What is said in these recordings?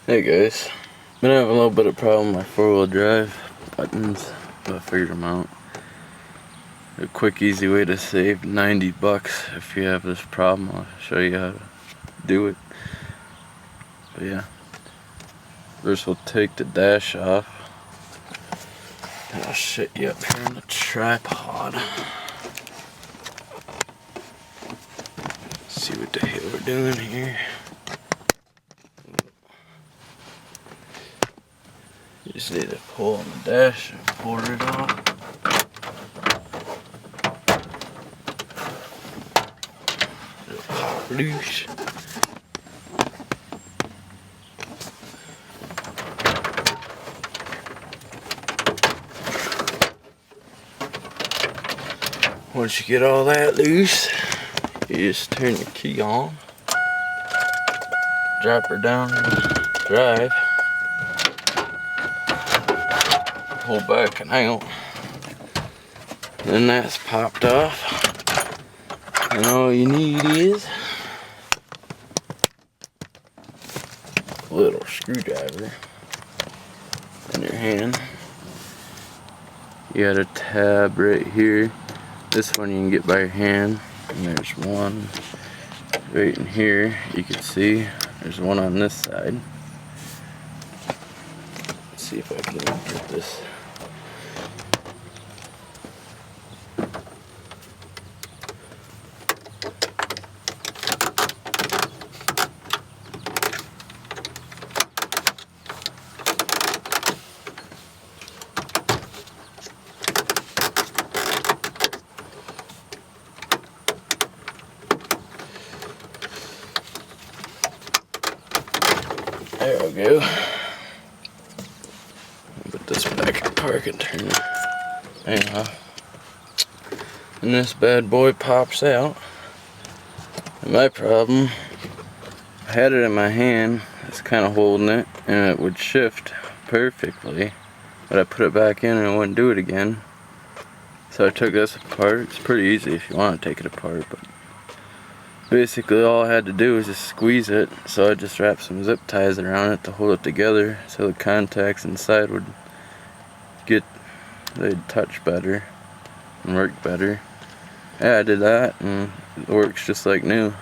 Hey guys, been having a little bit of problem with my four-wheel drive buttons, but I figured them out. A quick, easy way to save 90 bucks if you have this problem. I'll show you how to do it. But yeah, first we'll take the dash off, and I'll set you up here on the tripod. See what the hell we're doing here. You just need to pull on the dash and pull it off. It'll pop loose. Once you get all that loose, you just turn your key on, drop her down and drive. Pull back and out. Then that's popped off. And all you need is a little screwdriver in your hand. You got a tab right here. This one you can get by your hand. And there's one right in here. You can see there's one on this side. Let's see if I can get this. There we go. Put this back in park and turn it. Anyhow. And this bad boy pops out. And my problem, I had it in my hand, it's kind of holding it, and it would shift perfectly. But I put it back in and it wouldn't do it again. So I took this apart. It's pretty easy if you want to take it apart, but basically all I had to do was just squeeze it, so I just wrapped some zip ties around it to hold it together so the contacts inside would they'd touch better and work better. Yeah, I did that and it works just like new.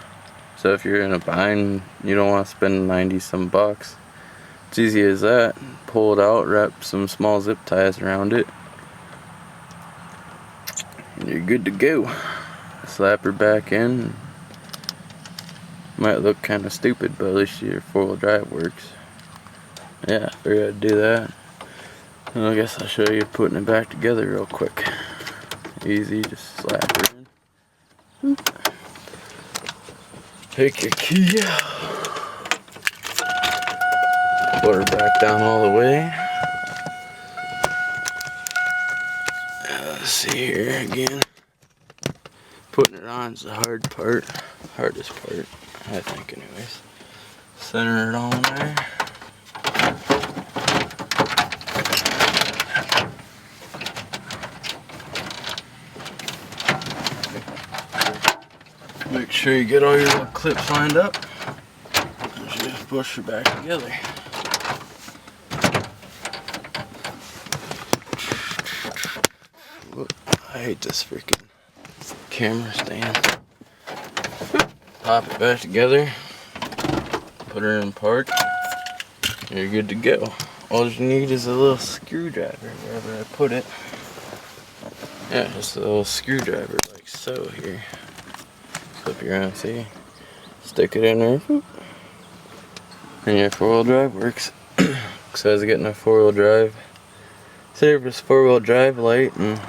So if you're in a bind, you don't want to spend 90 some bucks, it's easy as that. Pull it out, wrap some small zip ties around it, and you're good to go. Slap her back in. Might look kind of stupid, but at least your four-wheel drive works. Yeah, I figured I'd do that. And I guess I'll show you putting it back together real quick. Easy, just slap her in. Take your key out. Put her back down all the way. Let's see here again. Putting it on is the hardest part, I think anyways. Center it on there. Make sure you get all your little clips lined up. And just push it back together. Whoop, I hate this freaking camera stand. Pop it back together, put her in park, and you're good to go. All you need is a little screwdriver wherever I put it. Yeah, just a little screwdriver like so here. Flip you around, see? Stick it in there, and your four-wheel drive works. Besides getting a four-wheel drive service four-wheel drive light, and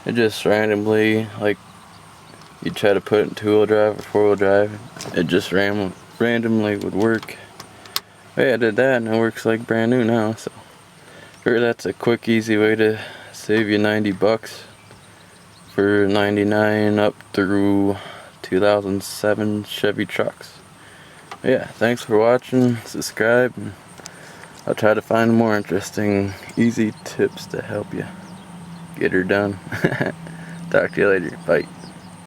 it just randomly, like, you try to put it in two-wheel drive or four-wheel drive, it just randomly would work. Hey, I did that and it works like brand new now, so sure, that's a quick, easy way to save you 90 bucks for 99 up through 2007 Chevy trucks. Yeah, thanks for watching, subscribe, and I'll try to find more interesting, easy tips to help you get her done. Talk to you later, bye.